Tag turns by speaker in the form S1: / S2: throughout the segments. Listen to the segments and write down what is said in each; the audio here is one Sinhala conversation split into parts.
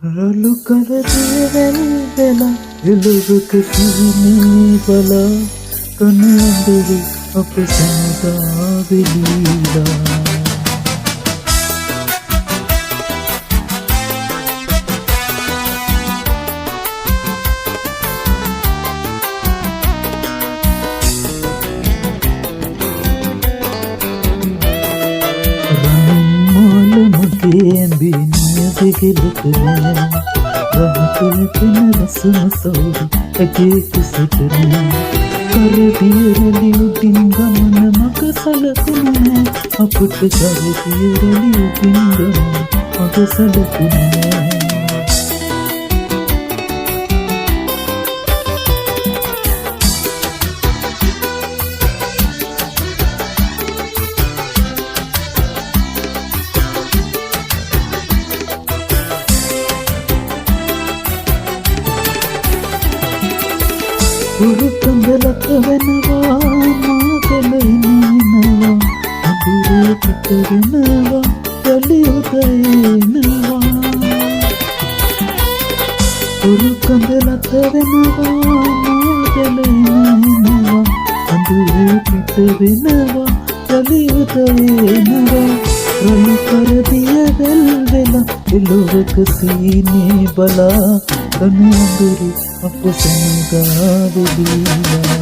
S1: රළු කරදේවැල් වෙලා එළවක සීනී බලා කන අඳුරු අප සමුදා වෙලීලා ගෙලකනේ රහතුල පෙන රසම සෞදු ඇගේ කුසටනේ කරදියරලි උඩින් ගමන මග සලකුණේ අපට කරදියරලි උඩින් ගමන මග සලකුණේ උරුකඳලක වෙනවා මාතල ඉනනවා අඳුරේ පිටරනවා යලි උදේනවා උරුකඳලක වෙනවා මාතල ඉනනවා අඳුරේ පිටරනවා යලි උදේනවා රළු කරදියවැල් වෙලා එළවක සීනේ බලා කන අඳුරු අප සමුදා වෙලීලා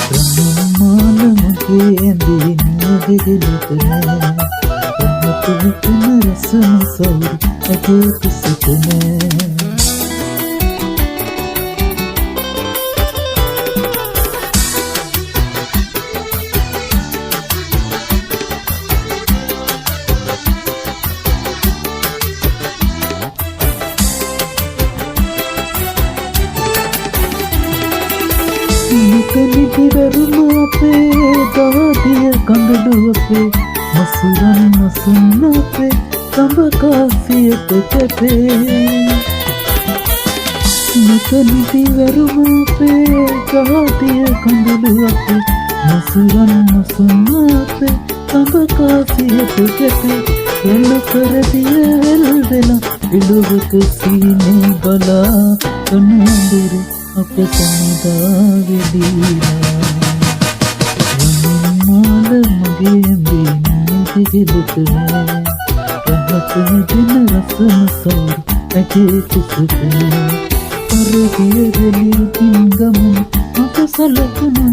S1: රණමාල මගේ ඇඳේ නියගෙලකනේ රහතුල පෙන රසම සෞදු ඇගේ කුසටනේ නිදිවරුම අපේ දවදිය කඳුළු අපේ මසුරන් මසුන් අපේ සඹකාසියට කැපේ නිදිවරුම අපේ දවදිය කඳුළු අපේ මසුරන් මසුන් අපේ සඹකාසියට කැපේ රළු කරදියවැල් වෙලා එළවක සීනේ බලා කන අඳුරු අප සමුදා වෙලීලා රණමාල මගේ ඇඳේ නියගෙලකනේ රහතුල පෙන රසම සෞදු ඇගේ කුසටනේ කරදියරලි උඩින් ගමන මග සලකුණේ